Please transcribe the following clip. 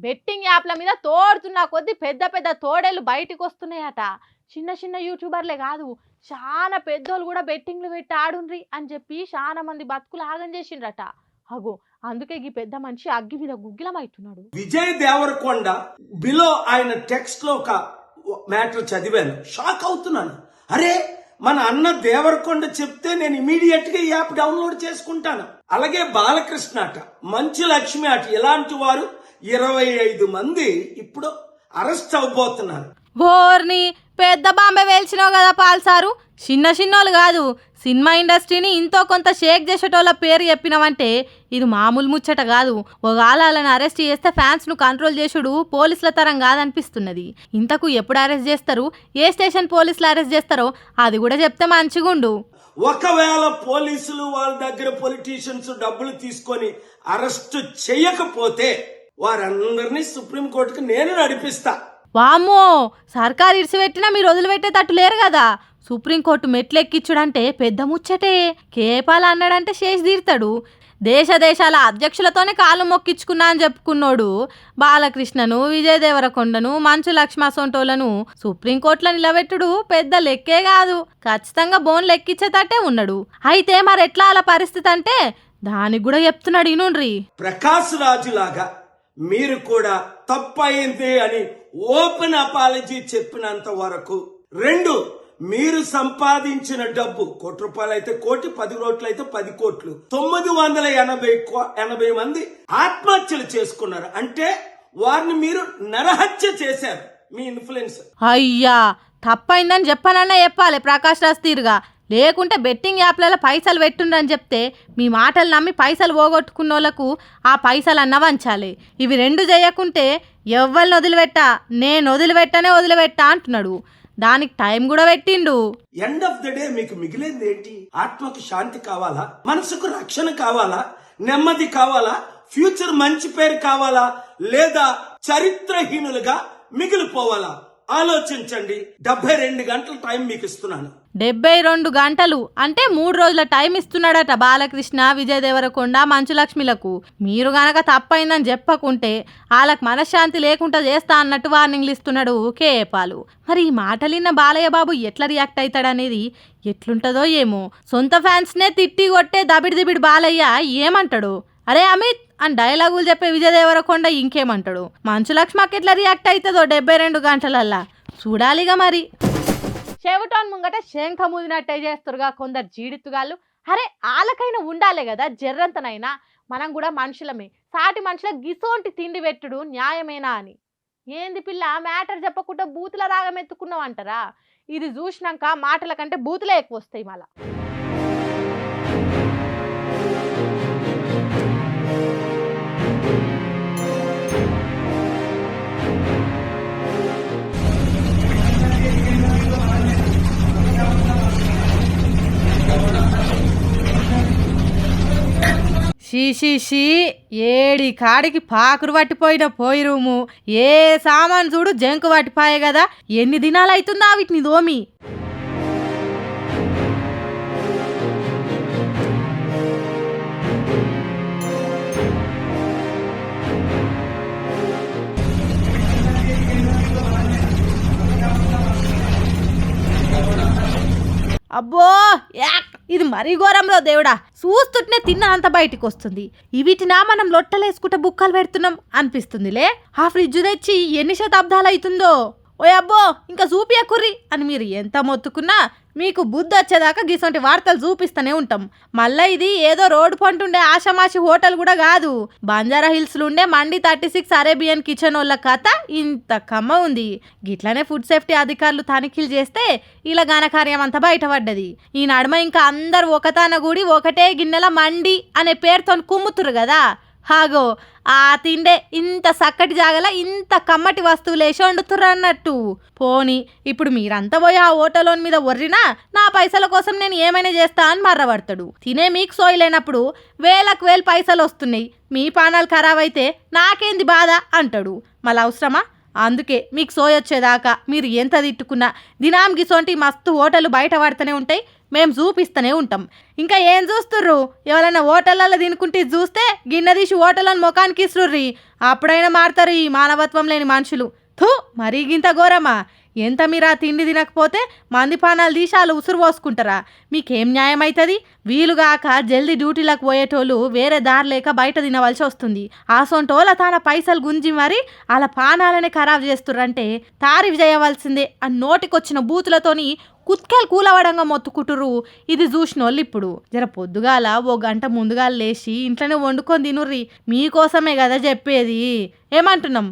Betting యాప్ల మీద తోడుతున్న కొద్దీ పెద్ద పెద్ద తోడేళ్ళు బయటికి వస్తున్నాయట. చిన్న చిన్న యూట్యూబర్లే కాదు, చాలా పెద్దోళ్ళు కూడా బెట్టింగ్లు పెట్టి ఆడుండ్రి అని చెప్పి చాలా మంది బతుకులు ఆగం చేసిండ్రట. అగో అందుకే ఈ పెద్ద మనిషి అగ్గి మీద గుగ్గిలమవుతున్నాడు. విజయ్ దేవరకొండ బిలో ఆయన టెక్స్ట్ లో ఒక మ్యాటర్ చదివాను, షాక్ అవుతున్నాను. అరే మన అన్న దేవరకొండ చెప్తే నేను ఇమీడియట్ గా ఈ యాప్ డౌన్లోడ్ చేసుకుంటాను. అలాగే బాలకృష్ణ అట, మంచు లక్ష్మి అట, ఇలాంటి వారు 25 మంది ఇప్పుడు అరెస్ట్ అవబోతున్నారు. ఓర్ని పెద్ద బాంబే వేల్చినావు కదా పాల్సారు. చిన్న చిన్నోళ్ళు కాదు, సినిమా ఇండస్ట్రీని ఇంతో కొంత షేక్ చేసేటోళ్ళ పేరు చెప్పినావంటే ఇది మామూలు ముచ్చట కాదు. ఒకళ్ళని అరెస్ట్ చేస్తే ఫ్యాన్స్ను కంట్రోల్ చేసుడు పోలీసుల తరం కాదనిపిస్తున్నది. ఇంతకు ఎప్పుడు అరెస్ట్ చేస్తారు, ఏ స్టేషన్ పోలీసులు అరెస్ట్ చేస్తారో అది కూడా చెప్తే మంచిగుండు. ఒకవేళ పోలీసులు వాళ్ళ దగ్గర పొలిటీషియన్స్ డబ్బులు తీసుకొని అరెస్ట్ చేయకపోతే వారందరినీ సుప్రీంకోర్టుకు నేను నడిపిస్తా. వామ్మో, సర్కారు ఇడిసిపెట్టినా మీరు వదిలిపెట్టేటట్టు లేరు కదా. సుప్రీంకోర్టు మెట్లెక్కిచ్చుడంటే పెద్ద ముచ్చటే. కేపాల అన్నాడంటే చేసి తీరుతాడు. దేశాల అధ్యక్షులతోనే కాళ్ళు మొక్కించుకున్నా అని చెప్పుకున్నాడు బాలకృష్ణను, విజయ్ దేవరకొండను, మంచు లక్ష్మ సొంటోళ్లను సుప్రీంకోర్టులో నిలబెట్టుడు పెద్ద లెక్కే కాదు. ఖచ్చితంగా బోన్లు ఎక్కించేటట్టే ఉన్నాడు. అయితే మరెట్లా అలా పరిస్థితి అంటే దానికి కూడా చెప్తున్నాడు ఇనుండ్రి. ప్రకాశ్ రాజు లాగా మీరు కూడా తప్పయింది అని ఓపెన్ అపాలజీ చెప్పినంత వరకు, 2 మీరు సంపాదించిన డబ్బు ₹1 అయితే 1 కోటి, 10 కోట్లు అయితే 10 కోట్లు, 980 మంది ఆత్మహత్యలు చేసుకున్నారు. అంటే వారిని మీరు నరహత్య చేశారు మీ ఇన్ఫ్లుయెన్స్. అయ్యా తప్పైందని చెప్పనన్నా చెప్పాలి ప్రకాష్ రాజ్ తీరుగా. లేకుంటే బెట్టింగ్ యాప్లలో పైసలు పెట్టుండ్రని చెప్తే మీ మాటలు నమ్మి పైసలు పోగొట్టుకున్న వాళ్ళకు ఆ పైసలు అన్న వంచాలి. ఇవి 2 చేయకుంటే ఎవ్వరిని వదిలిపెట్టా, నేను వదిలిపెట్టా అంటున్నాడు. దానికి టైం కూడా పెట్టిండు. ఎండ్ ఆఫ్ ద డే మీకు మిగిలింది ఏంటి? ఆత్మకు శాంతి కావాలా, మనసుకు రక్షణ కావాలా, నెమ్మది కావాలా, ఫ్యూచర్ మంచి పేరు కావాలా, లేదా చరిత్రహీనులుగా మిగిలిపోవాలా? ఆలోచించండి. 72 గంటల టైం మీకు ఇస్తున్నాను. 72 గంటలు అంటే 3 రోజుల టైం ఇస్తున్నాడట బాలకృష్ణ, విజయ్ దేవరకొండ, మంచు లక్ష్మిలకు. మీరు గనక తప్పైందని చెప్పకుంటే వాళ్ళకి మనశ్శాంతి లేకుండా చేస్తా అన్నట్టు వార్నింగ్లు ఇస్తున్నాడు కేపాలు. మరి ఈ మాటలిన్న బాలయ్య బాబు ఎట్లా రియాక్ట్ అవుతాడనేది ఎట్లుంటదో ఏమో. సొంత ఫ్యాన్స్నే తిట్టి కొట్టే దబిడి బాలయ్య ఏమంటాడు? అరే అమిత్ అని డైలాగులు చెప్పే విజయ్ దేవరకొండ ఇంకేమంటాడు? మంచు లక్ష్మకి ఎట్లా రియాక్ట్ అవుతుందో 72 గంటలల్లా చూడాలిగా మరి. చెవిటోన్ ముంగట శంఖ ముదినట్టే చేస్తారుగా కొందరు జీడితుగాళ్ళు. అరే ఆలకైనా ఉండాలే కదా జర్రంతనైనా. మనం కూడా మనుషులమే, సాటి మనుషులకు గిసోంటి తిండి పెట్టుడు న్యాయమేనా అని. ఏంది పిల్ల మ్యాటర్ చెప్పకుండా బూతుల రాగం ఎత్తుకున్నావు అంటారా? ఇది చూసినాక మాటల కంటే బూతులే ఎక్కువ వస్తాయి మళ్ళా. షీ ఏడి కాడికి పాకురు పట్టిపోయిన పోయి రూము. ఏ సామాన్ చూడు జంకు పట్టిపోయే కదా. ఎన్ని దినాలు అవుతుందా వీటిని దోమి. అబ్బో యాక్, ఇది మరీ ఘోరంలో దేవుడా. చూస్తుంటేనే తిన్నంత బయటికి వస్తుంది. వీటినా మనం లొట్టలేసుకుంటే బుక్కలు పెడుతున్నాం అనిపిస్తుందిలే. ఆ ఫ్రిడ్జ్ తెచ్చి ఎన్ని శతాబ్దాలు అవుతుందో. ఓ అబ్బో ఇంకా చూపియకుర్రి అని మీరు ఎంత మొత్తుకున్నా మీకు బుద్ధి వచ్చేదాకా గిసొంటి వార్తలు చూపిస్తూనే ఉంటాం. మళ్ళీ ఇది ఏదో రోడ్డు పంటుండే ఆషామాషి హోటల్ కూడా కాదు. బంజారా హిల్స్లో ఉండే మండి 36 అరేబియన్ కిచెన్ వాళ్ళ కథ ఇంత కమ్మ ఉంది. గిట్లనే ఫుడ్ సేఫ్టీ అధికారులు తనిఖీలు చేస్తే ఇలా ఘనకార్యం అంతా బయటపడ్డది. ఈ నడుమ ఇంకా అందరు ఒకతాన కూడి ఒకటే గిన్నెల మండి అనే పేరుతో కుమ్ముతురు కదా. హాగో ఆ తిండే ఇంత చక్కటి జాగల ఇంత కమ్మటి వస్తువులు వేసి వండుతుర్రు అన్నట్టు. పోని ఇప్పుడు మీరంతా పోయి ఆ హోటలోని మీద ఒర్రినా నా పైసల కోసం నేను ఏమైనా చేస్తా అని మర్రబడతాడు. తినే మీకు సోయి లేనప్పుడు వేలకు వేలు పైసలు వస్తున్నాయి, మీ పానాలు ఖరాబ్ అయితే నాకేంది బాధ అంటాడు. మళ్ళీ అవసరమా? అందుకే మీకు సోయి వచ్చేదాకా మీరు ఎంత తిట్టుకున్నా దినాం గిసోంటి మస్తు హోటళ్ళు బయట పడుతూనే ఉంటాయి. మేము చూపిస్తూనే ఉంటాం. ఇంకా ఏం చూస్తుర్రు? ఎవరైనా హోటళ్ళల్లో తినుకుంటే చూస్తే గిన్నె తీసి హోటళ్ళని ముఖానికి ఇస్తుర్రి. అప్పుడైనా మారుతారు ఈ మానవత్వం లేని మనుషులు. థూ, మరీ గింత ఘోరమా? ఎంత మీరు ఆ తిండి తినకపోతే మంది పానాలు తీసి వాళ్ళు ఉసురు పోసుకుంటారా? మీకేం న్యాయం అవుతుంది? వీలుగాక జల్దీ డ్యూటీలకు పోయేటోళ్ళు వేరే దారి లేక బయట తినవలసి వస్తుంది. ఆ సొంటోళ్ళ తన పైసలు గుంజి మరి వాళ్ళ పానాలనే ఖరాబ్ చేస్తుర్రంటే తారీఫ్ చేయవలసిందే అని నోటికొచ్చిన బూతులతోని కుత్కెలు కూలవడంగా మొత్తుకుంటురు. ఇది చూసినోళ్ళు ఇప్పుడు జర పొద్దుగాల ఓ గంట ముందుగా లేచి ఇంట్లోనే వండుకొని తినుర్రి. మీకోసమే కదా చెప్పేది. ఏమంటున్నాం?